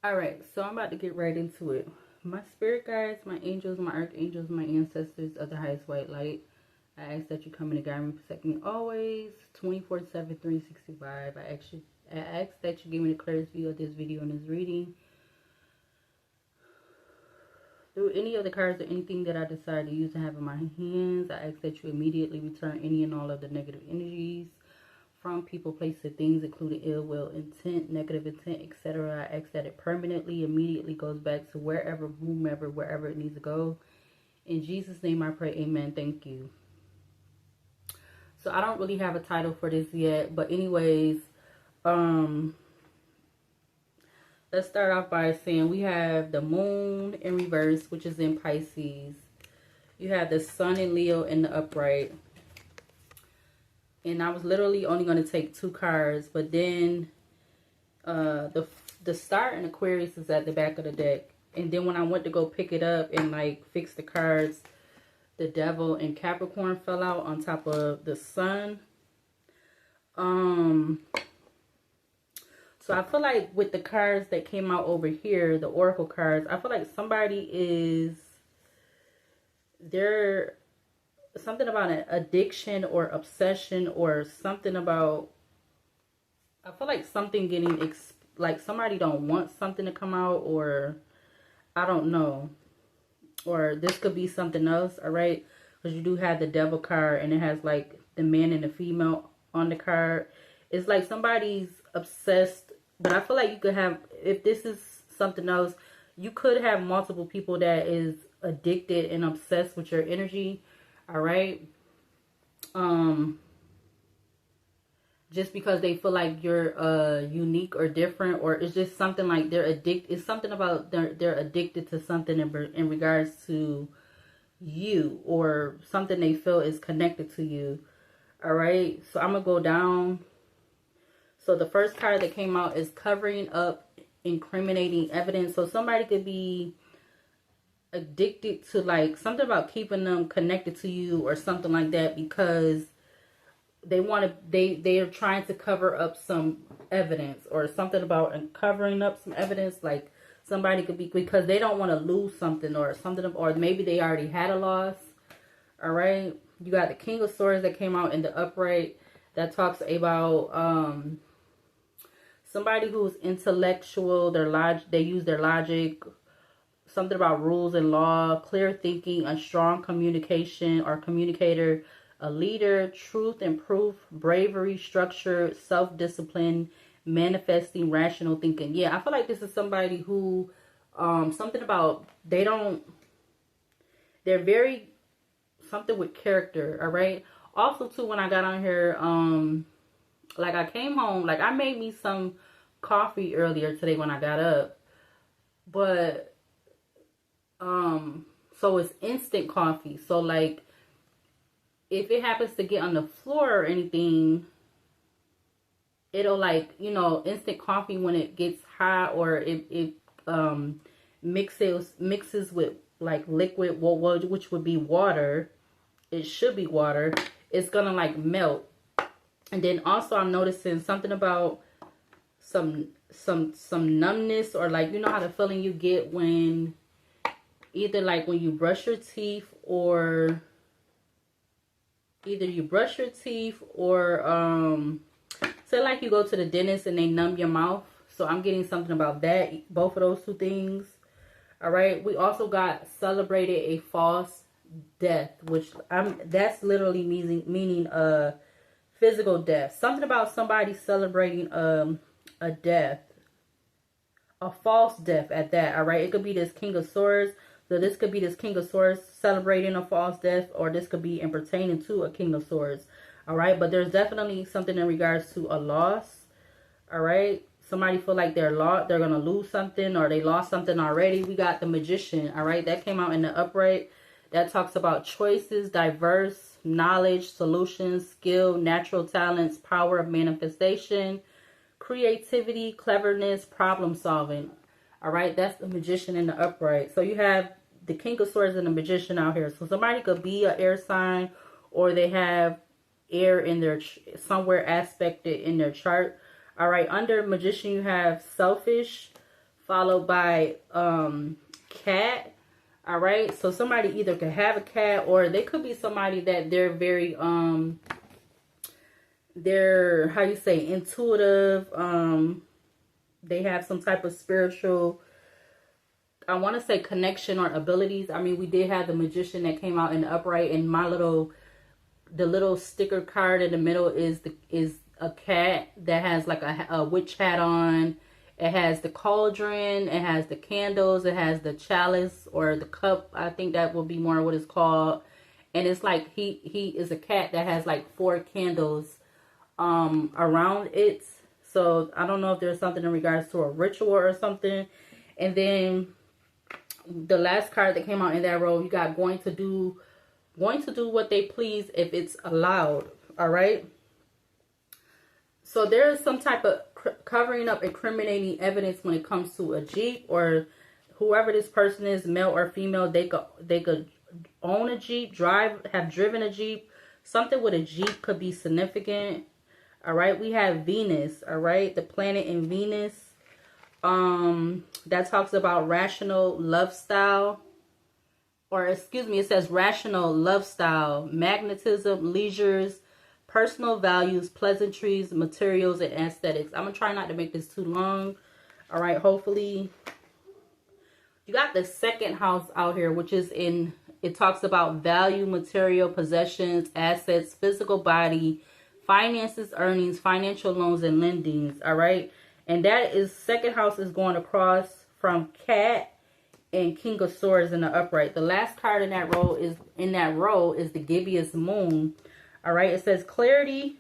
Alright, so I'm about to get right into it. My spirit guides, my angels, my archangels, my ancestors of the highest white light. I ask that you come in and guide me, protect me always, 24/7, 365. I ask that you give me the clearest view of this video and this reading. Through any of the cards or anything that I decide to use and have in my hands, I ask that you immediately return any and all of the negative energies from people, places, things, including ill will, intent, negative intent, etc. I ask that it permanently, immediately goes back to wherever, whomever, wherever it needs to go. In Jesus' name I pray, amen. Thank you. So I don't really have a title for this yet, but anyways, let's start off by saying we have the moon in reverse, which is in Pisces. You have the sun in Leo in the upright. And I was literally only going to take 2 cards, but then the star in Aquarius is at the back of the deck. And then when I went to go pick it up and like fix the cards, the devil and Capricorn fell out on top of the sun. So I feel like with the cards that came out over here, the oracle cards, I feel like somebody is, they're something about an addiction or obsession or something about, I feel like something getting, like somebody don't want something to come out, or I don't know. Or this could be something else, all right? Because you do have the devil card and it has like the man and the female on the card. It's like somebody's obsessed, but I feel like you could have, if this is something else, you could have multiple people that is addicted and obsessed with your energy, all right? Just because they feel like you're unique or different, or it's just something like they're addicted. It's something about they're addicted to something in regards to you, or something they feel is connected to you. All right, so I'm gonna go down. So the first card that came out is covering up incriminating evidence. So somebody could be addicted to like something about keeping them connected to you or something like that, because they want to, they are trying to cover up some evidence, or something about covering up some evidence. Like somebody could be, because they don't want to lose something or something, or maybe they already had a loss. All right, you got the King of Swords that came out in the upright. That talks about somebody who's intellectual. They use their logic. Something about rules and law, clear thinking, a strong communication or communicator, a leader, truth and proof, bravery, structure, self-discipline, manifesting, rational thinking. Yeah, I feel like this is somebody who, something about, they're very, something with character, all right? Also, too, when I got on here, like I came home, like I made me some coffee earlier today when I got up, but so it's instant coffee. So like if it happens to get on the floor or anything, it'll like, you know, instant coffee when it gets hot, or it mixes with like liquid, which would be water. It should be water. It's gonna like melt. And then also I'm noticing something about some numbness, or like, you know how the feeling you get when either like when you brush your teeth, or say like you go to the dentist and they numb your mouth. So I'm getting something about that, both of those 2 things. All right, we also got celebrated a false death, which that's literally meaning physical death. Something about somebody celebrating a death, a false death at that. All right, it could be this King of Swords. So this could be this King of Swords celebrating a false death, or this could be in pertaining to a King of Swords. All right, but there's definitely something in regards to a loss. All right, somebody feel like they're gonna lose something, or they lost something already. We got the Magician. All right, that came out in the upright. That talks about choices, diverse knowledge, solutions, skill, natural talents, power of manifestation, creativity, cleverness, problem solving. All right, that's the Magician in the upright. So you have the King of Swords and the Magician out here. So somebody could be an air sign, or they have air in their, somewhere aspected in their chart. All right, under Magician you have selfish, followed by cat. All right, so somebody either could have a cat, or they could be somebody that they're very they're, how you say, intuitive. They have some type of spiritual, I want to say, connection or abilities. I mean, we did have the Magician that came out in the upright, and the little sticker card in the middle is a cat that has like a witch hat on. It has the cauldron, it has the candles, it has the chalice or the cup. I think that will be more what it's called. And it's like he is a cat that has like 4 candles around it. So I don't know if there's something in regards to a ritual or something. And then the last card that came out in that row, you got going to do what they please if it's allowed. All right. So there is some type of covering up incriminating evidence when it comes to a Jeep, or whoever this person is, male or female. They could own a Jeep, have driven a Jeep. Something with a Jeep could be significant. All right, we have Venus. All right, the planet in Venus. That talks about rational love style, or excuse me, it says rational love style, magnetism, leisures, personal values, pleasantries, materials, and aesthetics. I'm going to try not to make this too long. All right, hopefully. You got the second house out here, which is it talks about value, material, possessions, assets, physical body, finances, earnings, financial loans, and lendings. All right. And that is, second house is going across from Cat and King of Swords in the upright. The last card in that row is the Gibeah's Moon. All right, it says clarity,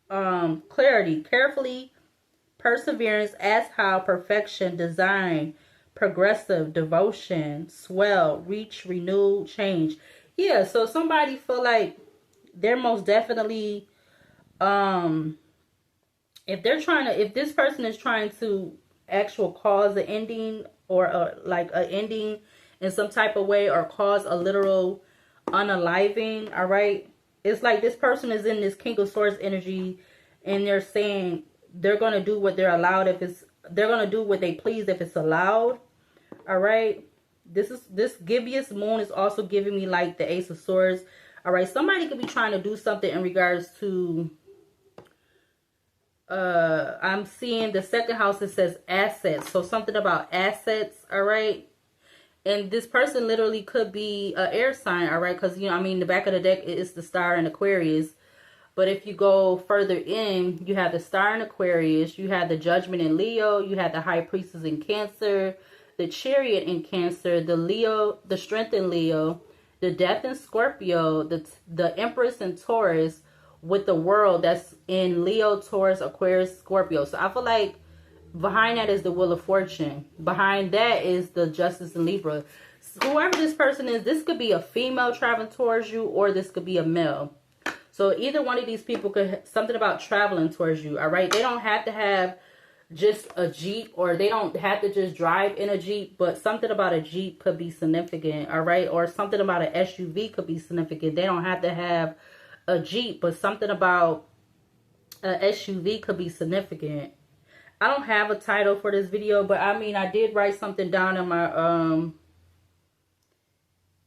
carefully, perseverance, as how, perfection, design, progressive, devotion, swell, reach, renew, change. Yeah, so somebody feel like they're most definitely, if this person is trying to cause an ending, or like an ending in some type of way, or cause a literal unaliving, all right? It's like this person is in this King of Swords energy, and they're saying they're going to do what they're allowed they're going to do what they please if it's allowed. All right. This Gibeah's Moon is also giving me like the Ace of Swords. All right. Somebody could be trying to do something in regards to, I'm seeing the second house, it says assets. So something about assets. All right. And this person literally could be an air sign, all right? Because, you know, I mean, the back of the deck is the Star in Aquarius. But if you go further in, you have the Star in Aquarius. You have the Judgment in Leo. You have the High Priestess in Cancer. The Chariot in Cancer. The Strength in Leo. The Death in Scorpio. The Empress in Taurus. With the World that's in Leo, Taurus, Aquarius, Scorpio. So I feel like behind that is the Wheel of Fortune. Behind that is the Justice in Libra. So whoever this person is, this could be a female traveling towards you, or this could be a male. So either one of these people could, something about traveling towards you, all right? They don't have to have just a Jeep, or they don't have to just drive in a Jeep, but something about a Jeep could be significant, all right? Or something about an SUV could be significant. They don't have to have a Jeep, but something about a SUV could be significant. I don't have a title for this video, but I mean, I did write something down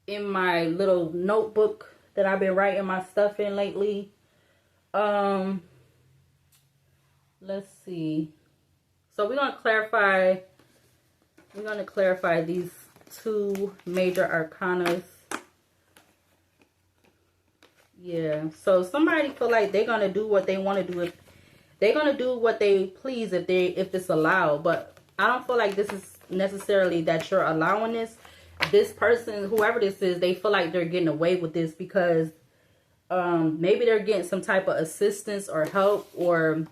in my little notebook that I've been writing my stuff in lately. Let's see. So we're going to clarify these 2 major arcanas. Yeah. So somebody feel like they're going to do what they want to do. They're going to do what they please if it's allowed. But I don't feel like this is necessarily that you're allowing this. This person, whoever this is, they feel like they're getting away with this because maybe they're getting some type of assistance or help, or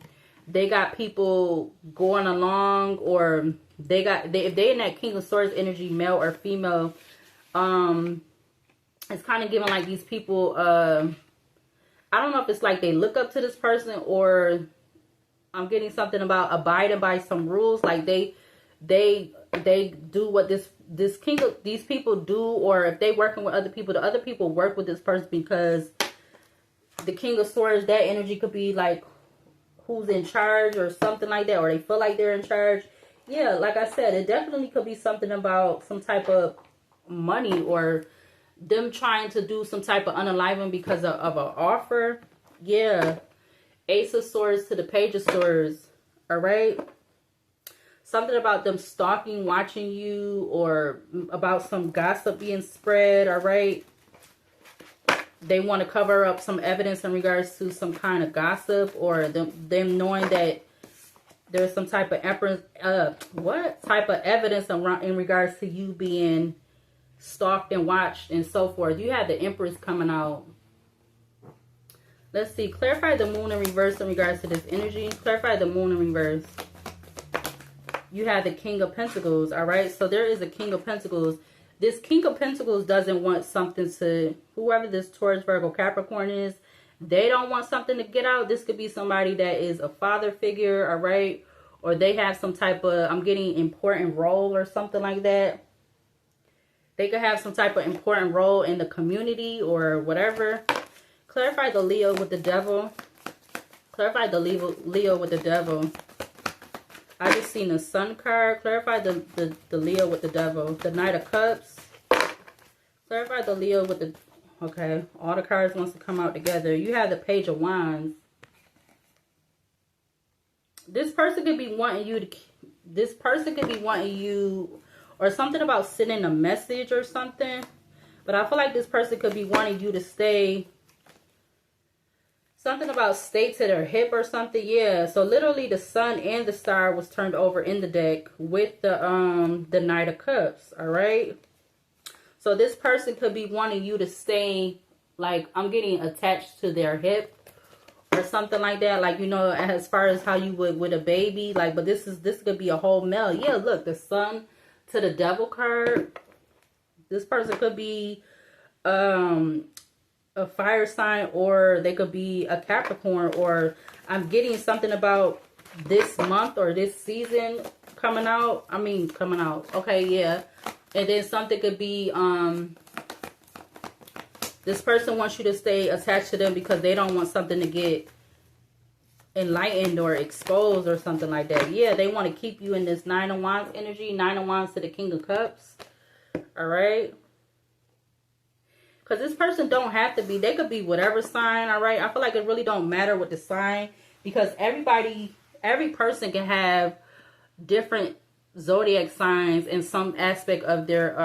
they got people going along, or if they in that King of Swords energy, male or female, it's kind of giving like these people, I don't know if it's like they look up to this person, or I'm getting something about abiding by some rules. Like they do what these people do, or if they working with other people, the other people work with this person, because the King of Swords, that energy could be like who's in charge or something like that, or they feel like they're in charge. Yeah, like I said, it definitely could be something about some type of money or them trying to do some type of unaliving because of an offer. Yeah. Ace of Swords to the Page of Swords. All right. Something about them stalking, watching you, or about some gossip being spread. All right. They want to cover up some evidence in regards to some kind of gossip, or them knowing that there's some type of evidence in regards to you being stalked and watched and so forth. You have the Empress coming out. Let's see. Clarify the Moon in reverse in regards to this energy. Clarify the Moon in reverse. You have the King of Pentacles. All right. So there is a King of Pentacles. This King of Pentacles doesn't want something to, whoever this Taurus, Virgo, Capricorn is, they don't want something to get out. This could be somebody that is a father figure, all right? Or they have some type of, I'm getting important role or something like that. They could have some type of important role in the community or whatever. Clarify the Leo with the Devil. Clarify the Leo with the Devil. I just seen the Sun card. Clarify the Leo with the Devil. The Knight of Cups. Clarify the Leo with the... Okay, all the cards wants to come out together. You have the Page of Wands. This person could be wanting you to... This person could be wanting you... Or something about sending a message or something. But I feel like this person could be wanting you to stay... Something about stay to their hip or something. Yeah, so literally the Sun and the Star was turned over in the deck with the Knight of Cups, all right? So this person could be wanting you to stay, like, I'm getting attached to their hip or something like that. Like, you know, as far as how you would with a baby. Like, but this could be a whole male. Yeah, look, the Sun to the Devil card. This person could be a fire sign, or they could be a Capricorn, or I'm getting something about this month or this season coming out. Coming out. Okay, yeah. And then something could be, this person wants you to stay attached to them because they don't want something to get enlightened or exposed or something like that. Yeah, they want to keep you in this Nine of Wands energy. Nine of Wands to the King of Cups. All right. Because this person don't have to be. They could be whatever sign, all right? I feel like it really don't matter what the sign. Because every person can have different zodiac signs in some aspect of their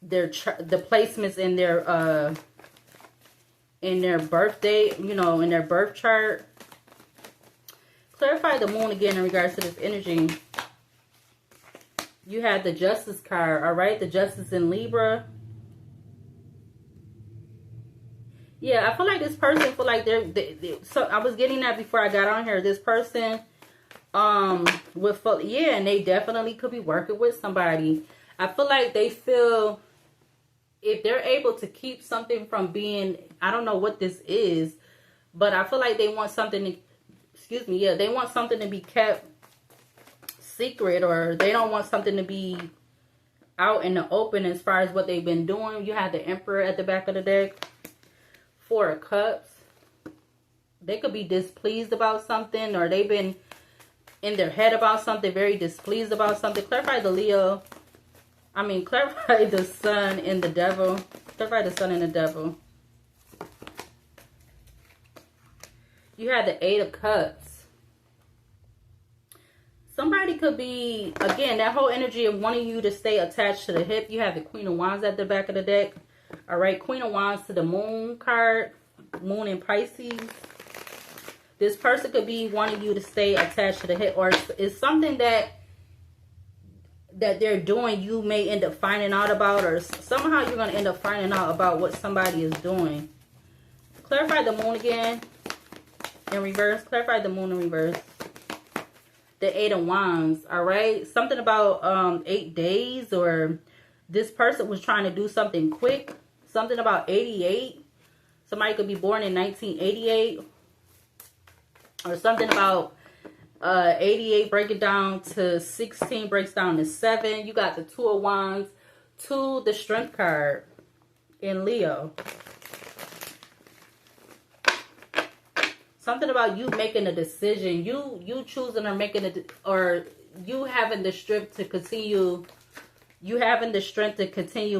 the placements in their birthday, you know, in their birth chart. Clarify the Moon again in regards to this energy. You had the Justice card, all right? The Justice in Libra. Yeah, I feel like this person feel like so I was getting that before I got on here. This person yeah, and they definitely could be working with somebody. I feel like they feel if they're able to keep something from being, I don't know what this is, but I feel like they want something to, excuse me, yeah, they want something to be kept secret, or they don't want something to be out in the open as far as what they've been doing. You have the Emperor at the back of the deck. Four of Cups. They could be displeased about something, or they've been in their head about something, very displeased about something. Clarify the Leo. Clarify the Sun and the Devil. Clarify the Sun and the Devil. You had the Eight of Cups. Somebody could be, again, that whole energy of wanting you to stay attached to the hip. You have the Queen of Wands at the back of the deck. All right, Queen of Wands to the Moon card. Moon in Pisces. This person could be wanting you to stay attached to the hip, or it's something that they're doing you may end up finding out about, or somehow you're going to end up finding out about what somebody is doing. Clarify the Moon again in reverse. Clarify the Moon in reverse. The Eight of Wands, all right? Something about 8 days, or this person was trying to do something quick. Something about 88. Somebody could be born in 1988. Or something about 88 breaking down to 16 breaks down to 7. You got the Two of Wands to the Strength card in Leo. something about you making a decision, you choosing or making it, or you having the strength to continue,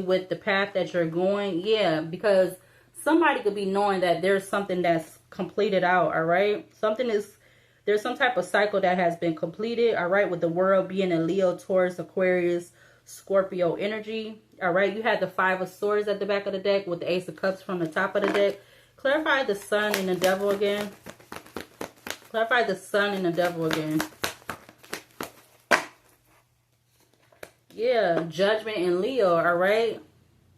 with the path that you're going. Yeah, because somebody could be knowing that there's something that's completed out. All right, there's some type of cycle that has been completed. All right, with the world being a Leo, Taurus, Aquarius, Scorpio energy. All right, you had the Five of Swords at the back of the deck with the Ace of Cups from the top of the deck. Clarify the Sun and the Devil again. Clarify the Sun and the Devil again. Yeah, Judgment and Leo, all right?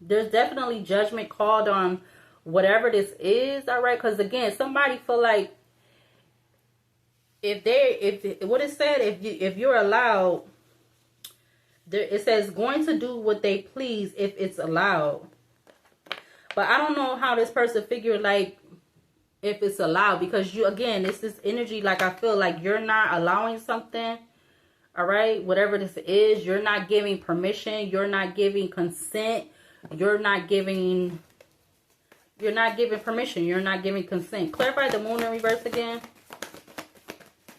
There's definitely judgment called on whatever this is, all right? Because, again, somebody feel like what it said, if you're allowed, it says going to do what they please if it's allowed. But I don't know how this person figured, like, if it's allowed. Because, again, it's this energy, like, I feel like you're not allowing something. All right. Whatever this is, you're not giving permission. You're not giving consent. You're not giving permission. You're not giving consent. Clarify the Moon in reverse again.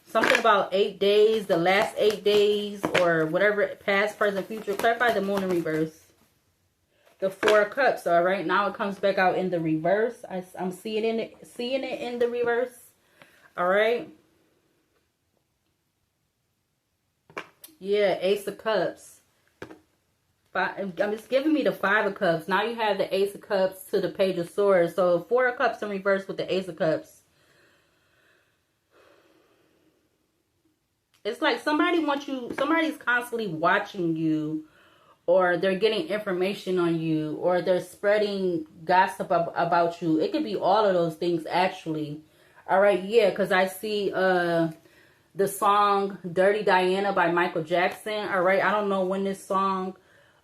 Something about 8 days, the last 8 days, or whatever, past, present, future. Clarify the Moon in reverse. The Four of Cups. All right, now it comes back out in the reverse. I'm seeing it in the reverse. All right. Yeah, Ace of Cups. It's giving me the Five of Cups. Now you have the Ace of Cups to the Page of Swords. So Four of Cups in reverse with the Ace of Cups. It's like somebody's constantly watching you, or they're getting information on you, or they're spreading gossip about you. It could be all of those things, actually. All right, yeah, because I see the song Dirty Diana by Michael Jackson. All right, I don't know when this song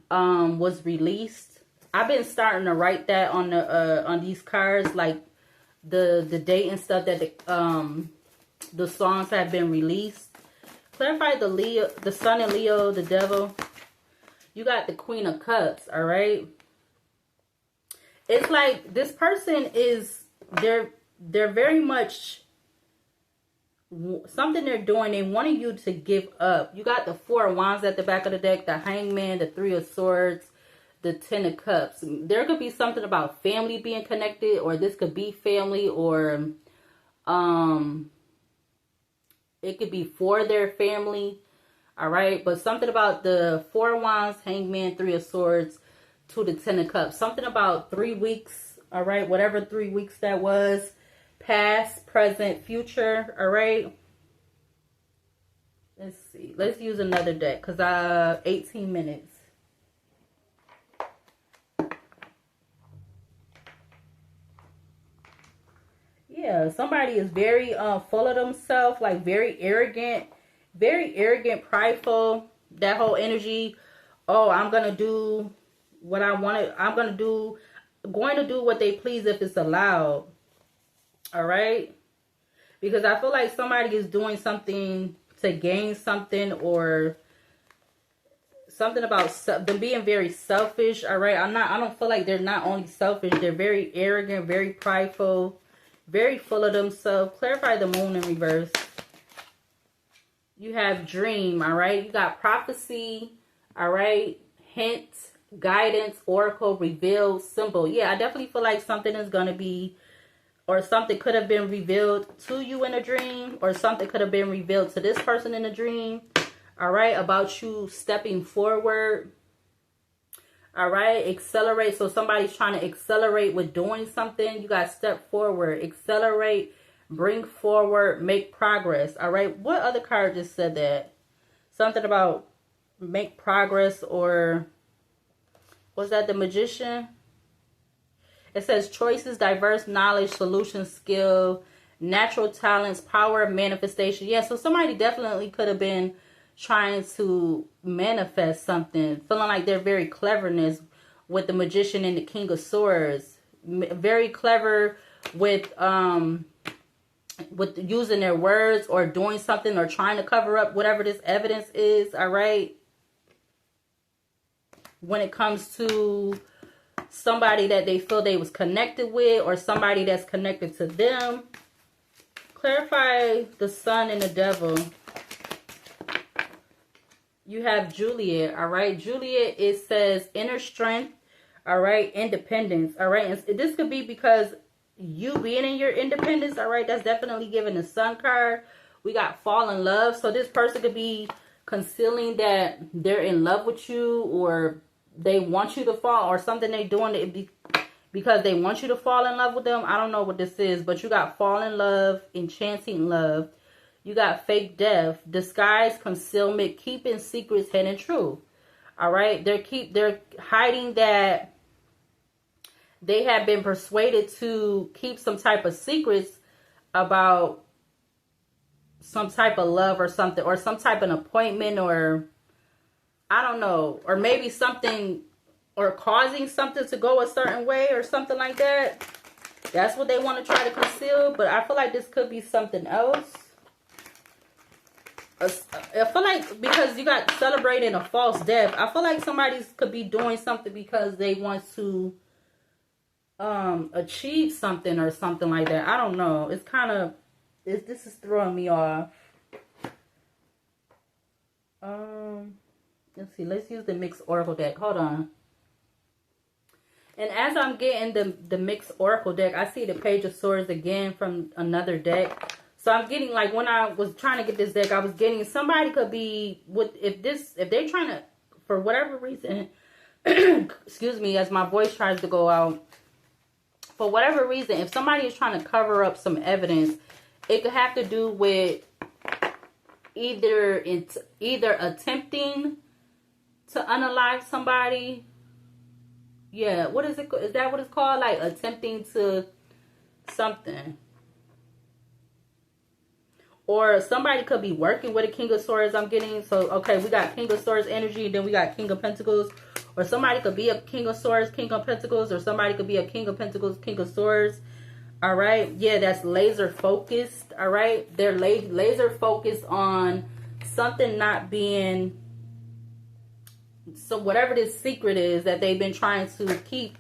was released. I've been starting to write that on these cards, like the date and stuff that the songs have been released. Clarify the Sun in Leo, the Devil. You got the Queen of Cups, all right? It's like this person is, they're very much, something they're doing, they wanting you to give up. You got the Four of Wands at the back of the deck, the Hangman, the Three of Swords, the Ten of Cups. There could be something about family being connected, or this could be family, or it could be for their family. All right. But something about the Four of Wands, Hangman, Three of Swords to the Ten of Cups. Something about 3 weeks. All right. Whatever 3 weeks that was. Past, present, future. All right. Let's see. Let's use another deck because 18 minutes. Yeah, somebody is very full of themselves, like very arrogant, prideful. That whole energy. Oh, I'm gonna do what I want. I'm going to do what they please if it's allowed. All right, because I feel like somebody is doing something to gain something, or something about them being very selfish. All right, I don't feel like they're not only selfish, they're very arrogant, very prideful, very full of themselves. Clarify the Moon in reverse. You have Dream, all right? You got Prophecy, all right? Hint, Guidance, Oracle, Reveal, Symbol. Yeah, I definitely feel like something is going to be, or something could have been revealed to you in a dream, or something could have been revealed to this person in a dream, all right? About you stepping forward. All right, accelerate. So somebody's trying to accelerate with doing something. You got to step forward, accelerate, bring forward, make progress. All right, what other card just said that? Something about make progress, or was that the Magician? It says choices, diverse knowledge, solution, skill, natural talents, power, manifestation. Yeah, so somebody definitely could have been trying to manifest something, feeling like they're very cleverness with the Magician and the King of Swords. Very clever with using their words, or doing something, or trying to cover up whatever this evidence is. All right, when it comes to somebody that they feel they was connected with, or somebody that's connected to them. Clarify the Sun and the Devil. You have Juliet, all right? Juliet, it says inner strength, all right? Independence, all right? And this could be because you being in your independence, all right? That's definitely giving the Sun card. We got fall in love. So this person could be concealing that they're in love with you, or they want you to fall, or something they're doing to because they want you to fall in love with them. I don't know what this is, but you got fall in love, enchanting love. You got fake death, disguise, concealment, keeping secrets, hidden truth. All right, they're hiding that they have been persuaded to keep some type of secrets about some type of love or something, or some type of appointment, or I don't know, or maybe something, or causing something to go a certain way or something like that. That's what they want to try to conceal, but I feel like this could be something else. I feel like because you got celebrating a false death, I feel like somebody could be doing something because they want to achieve something or something like that. I don't know. It's kind of, this is throwing me off. Let's see. Let's use the mixed oracle deck. Hold on. And as I'm getting the mixed oracle deck, I see the Page of Swords again from another deck. So I'm getting, like, when I was trying to get this deck, I was getting somebody could be with, if they're trying to, for whatever reason, excuse me, as my voice tries to go out, for whatever reason, if somebody is trying to cover up some evidence, it could have to do with either attempting to unalive somebody. Yeah, what is it? Is that what it's called? Like attempting to something. Or somebody could be working with a King of Swords, I'm getting. So, okay, we got King of Swords energy, then we got King of Pentacles. Or somebody could be a King of Swords, King of Pentacles. Or somebody could be a King of Pentacles, King of Swords. All right. Yeah, that's laser focused. All right. They're laser focused on something not being... So whatever this secret is that they've been trying to keep.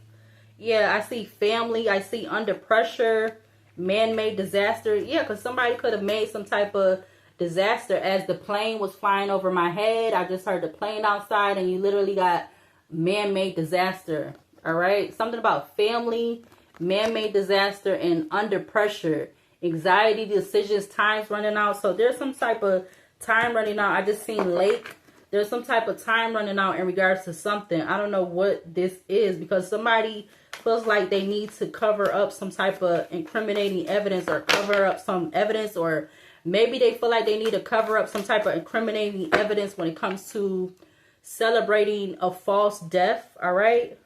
Yeah, I see family. I see under pressure. Man-made disaster. Yeah, because somebody could have made some type of disaster. As the plane was flying over my head, I just heard the plane outside, and you literally got man-made disaster. All right. Something about family, man-made disaster, and under pressure. Anxiety, decisions, time's running out. So there's some type of time running out. I just seen lake. There's some type of time running out in regards to something. I don't know what this is, because somebody feels like they need to cover up some type of incriminating evidence, or cover up some evidence, or maybe they feel like they need to cover up some type of incriminating evidence when it comes to celebrating a false death. All right.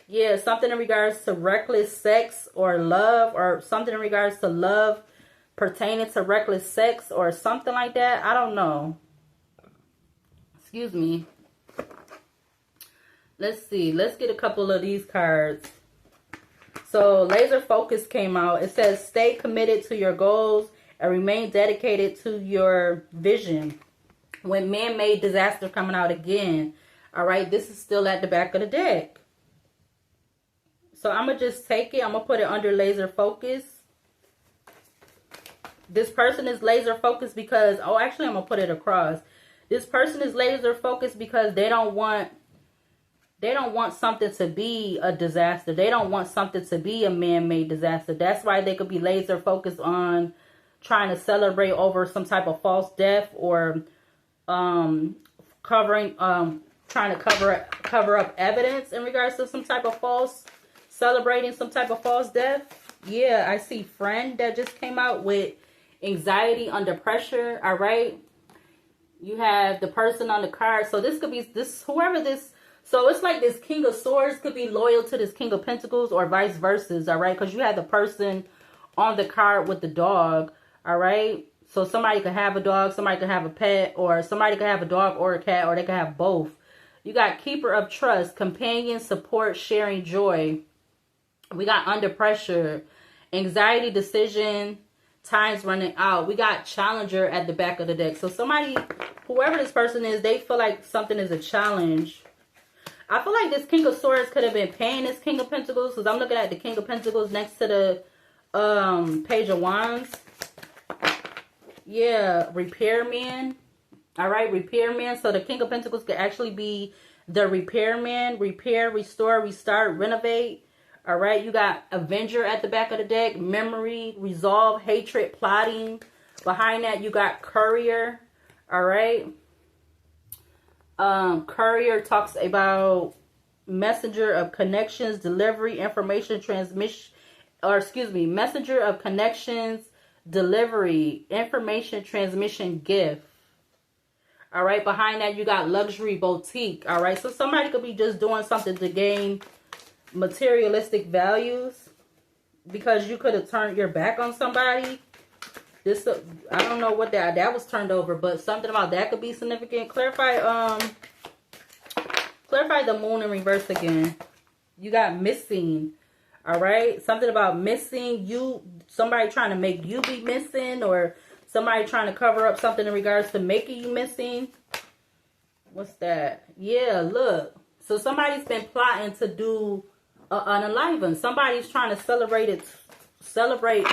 Yeah, something in regards to reckless sex or love, or something in regards to love pertaining to reckless sex or something like that. I don't know. Excuse me. Let's see. Let's get a couple of these cards. So, laser focus came out. It says, stay committed to your goals and remain dedicated to your vision. When man-made disaster coming out again. All right. This is still at the back of the deck. So, I'm going to just take it. I'm going to put it under laser focus. This person is laser focused because... Oh, actually, I'm going to put it across. This person is laser focused because they don't want something to be a disaster. They don't want something to be a man-made disaster. That's why they could be laser focused on trying to celebrate over some type of false death, or trying to cover up evidence in regards to some type of celebrating some type of false death. Yeah, I see friend that just came out with anxiety under pressure. All right. You have the person on the card. So this could be whoever this. So it's like this King of Swords could be loyal to this King of Pentacles, or vice versa. All right. Because you have the person on the card with the dog. All right. So somebody could have a dog. Somebody could have a pet, or somebody could have a dog or a cat, or they could have both. You got Keeper of Trust, companion, support, sharing joy. We got under pressure, anxiety, decision, time's running out. We got Challenger at the back of the deck. So somebody, whoever this person is, they feel like something is a challenge. I feel like this King of Swords could have been paying this King of Pentacles, because I'm looking at the King of Pentacles next to Page of Wands. Yeah, repairman. All right, repairman. So the King of Pentacles could actually be the repairman. Repair, restore, restart, renovate. All right, you got Avenger at the back of the deck. Memory, resolve, hatred, plotting. Behind that, you got Courier. All right. Courier talks about messenger of connections, delivery, information, transmission, or excuse me, messenger of connections, delivery, information, transmission, gift. All right, behind that, you got luxury, boutique. All right, so somebody could be just doing something to gain materialistic values because you could have turned your back on somebody. This, I don't know what that was turned over, but something about that could be significant. Clarify the moon in reverse again. You got missing. All right, something about missing. Somebody trying to make you be missing, or somebody trying to cover up something in regards to making you missing. What's that? Yeah, look. So somebody's been plotting to do an unaliving. Somebody's trying to celebrate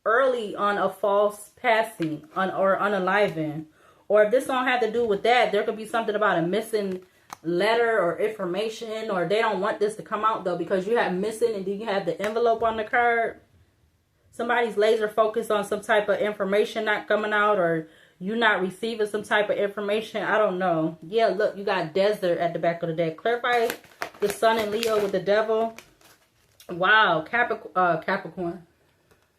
early on a false passing or unaliving. Or if this don't have to do with that, there could be something about a missing letter or information, or they don't want this to come out though because you have missing and then you have the envelope on the card. Somebody's laser focused on some type of information not coming out, or you not receiving some type of information. I don't know. Yeah, look, you got desert at the back of the deck. Clarify the sun in Leo with the devil. Wow, Capricorn.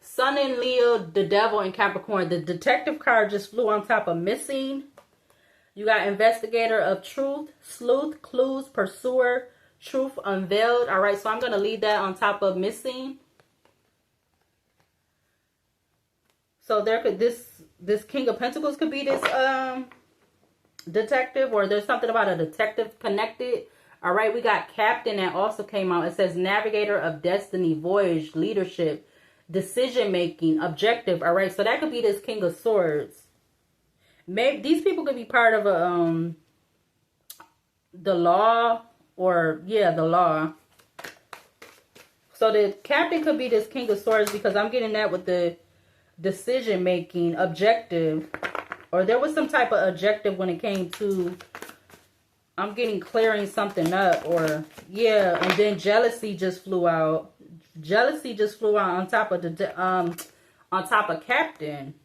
Sun in Leo, the devil, and Capricorn. The detective card just flew on top of missing. You got investigator of truth, sleuth, clues, pursuer, truth unveiled. All right, so I'm going to leave that on top of missing. So there could this King of Pentacles could be this detective, or there's something about a detective connected. All right, we got captain that also came out. It says navigator of destiny, voyage, leadership, decision making, objective. All right, so that could be this King of Swords. Maybe these people could be part of the law, or yeah, the law. So the captain could be this King of Swords because I'm getting that with the decision making, objective, or there was some type of objective when it came to, I'm getting clearing something up, or yeah, and then jealousy just flew out. Jealousy just flew out on top of the on top of captain.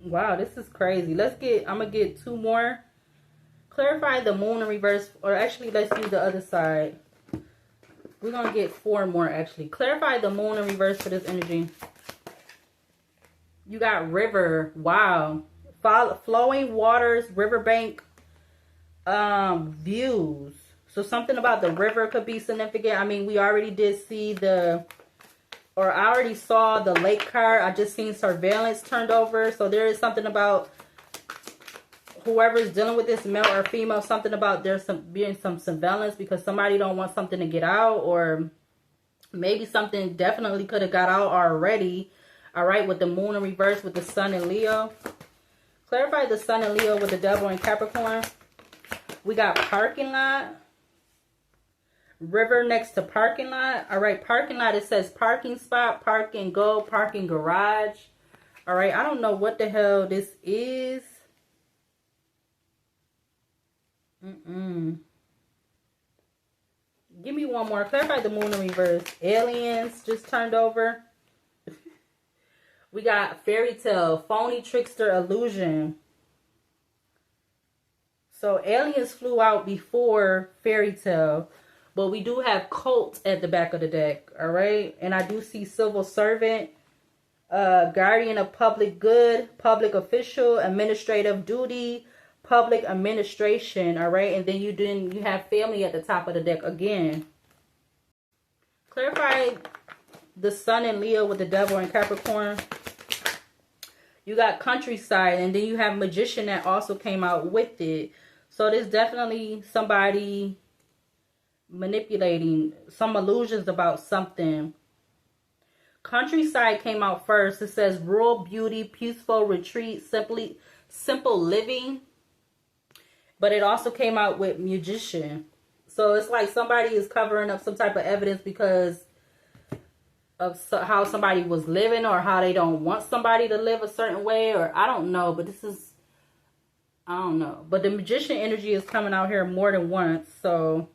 Wow, this is crazy. I'm gonna get two more. Clarify the moon in reverse, or actually let's use the other side. We're gonna get four more actually. Clarify the moon in reverse for this energy. You got river. Wow. Flowing waters, riverbank views. So something about the river could be significant. I mean, we already did see I already saw the lake card. I just seen surveillance turned over. So there is something about whoever's dealing with this, male or female, something about there's being some surveillance because somebody don't want something to get out, or maybe something definitely could have got out already. All right, with the moon in reverse with the sun in Leo. Clarify the sun in Leo with the devil in Capricorn. We got parking lot. River next to parking lot. All right, parking lot, it says parking spot, park and go, parking garage. All right, I don't know what the hell this is. Give me one more. Clarify the moon in reverse. Aliens just turned over. We got fairy tale, phony, trickster, illusion. So aliens flew out before fairy tale. But we do have cult at the back of the deck. All right. And I do see civil servant, guardian of public good, public official, administrative duty, public administration. All right. And then you have family at the top of the deck again. Clarify the sun in Leo with the devil in Capricorn. You got countryside, and then you have magician that also came out with it. So there's definitely somebody manipulating some illusions about something. Countryside came out first. It says rural beauty, peaceful retreat, simple living. But it also came out with magician. So it's like somebody is covering up some type of evidence because of how somebody was living, or how they don't want somebody to live a certain way, or I don't know. But this is, I don't know. But the Magician energy is coming out here more than once. So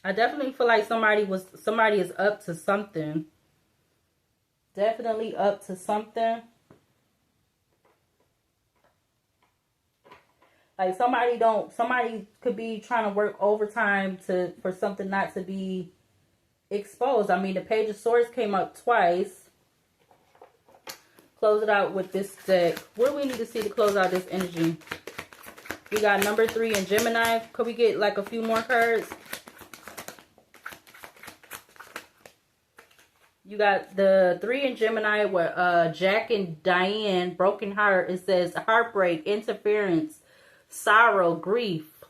I definitely feel like somebody is up to something. Definitely up to something. Like somebody could be trying to work overtime for something not to be exposed. I mean, the Page of Swords came up twice. Close it out with this deck. What do we need to see to close out this energy? We got number 3 in Gemini. Could we get like a few more cards? You got the 3 in Gemini with Jack and Diane, broken heart. It says heartbreak, interference, sorrow, grief,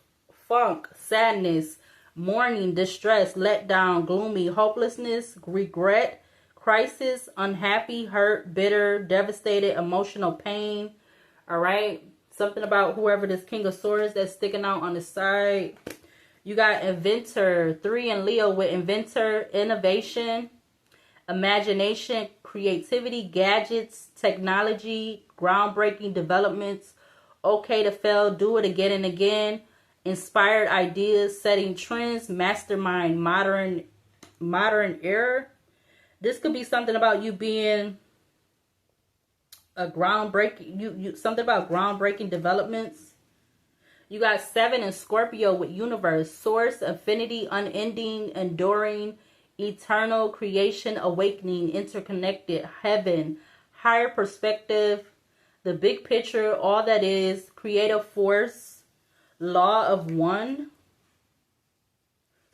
funk, sadness, mourning, distress, letdown, gloomy, hopelessness, regret, crisis, unhappy, hurt, bitter, devastated, emotional pain. All right. Something about whoever this King of Swords that's sticking out on the side. You got inventor, 3 in Leo with inventor, innovation, imagination, creativity, gadgets, technology, groundbreaking developments, okay to fail, do it again and again, inspired ideas, setting trends, mastermind, modern era. This could be something about you being a groundbreaking, something about groundbreaking developments. You got 7 in Scorpio with universe, source, affinity, unending, enduring, eternal, creation, awakening, interconnected, heaven, higher perspective, the big picture, all that is, creative force, law of one.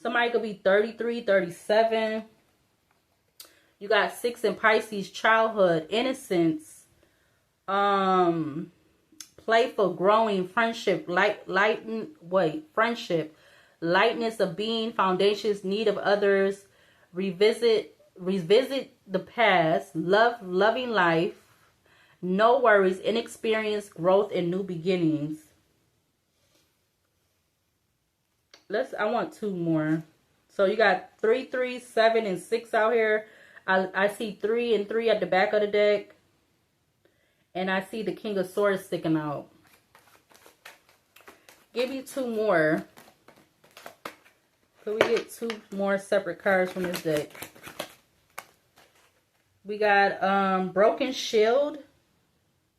Somebody could be 33, 37. You got 6 in Pisces, childhood, innocence, playful, growing, friendship, friendship, lightness of being, foundations, need of others, revisit the past, loving life, no worries, inexperience, growth, and new beginnings. I want 2 more. So you got 3, 3, 7, and 6 out here. I see 3 and 3 at the back of the deck. And I see the King of Swords sticking out. Give me 2 more. Could we get 2 more separate cards from this deck? We got broken shield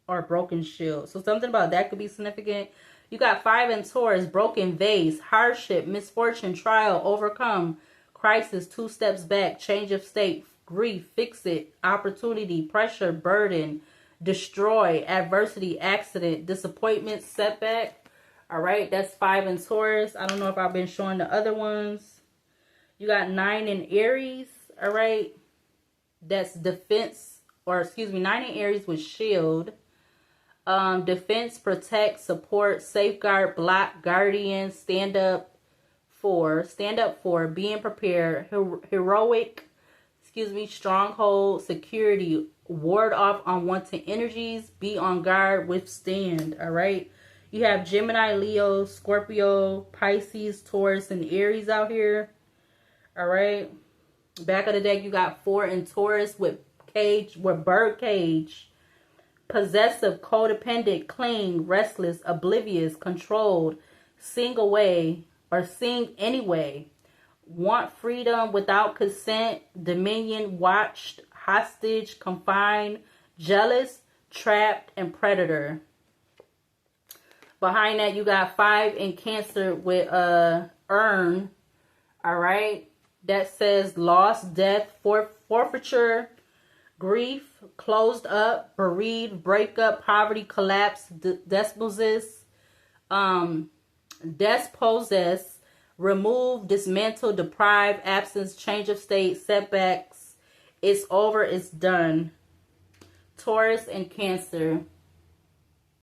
or broken shield. So something about that could be significant. You got 5 in Taurus, broken vase, hardship, misfortune, trial, overcome, crisis, 2 steps back, change of state, grief, fix it, opportunity, pressure, burden, destroy, adversity, accident, disappointment, setback. All right, that's 5 in Taurus. I don't know if I've been showing the other ones. You got 9 in Aries. All right, that's defense, or excuse me, 9 in Aries with shield. Defense, protect, support, safeguard, block, guardian, stand up for, being prepared, heroic, stronghold, security, ward off unwanted energies, be on guard, withstand. All right. You have Gemini, Leo, Scorpio, Pisces, Taurus, and Aries out here. All right. Back of the deck, you got 4 in Taurus with bird cage. Possessive, codependent, cling, restless, oblivious, controlled, sing away or sing anyway. Want freedom without consent, dominion, watched, hostage, confined, jealous, trapped, and predator. Behind that, you got 5 in Cancer with urn. All right. That says loss, death, forfeiture, grief, closed up, bereaved, breakup, poverty, collapse, desposis, despossess, remove, dismantle, deprive, absence, change of state, setbacks. It's over, it's done. Taurus and Cancer.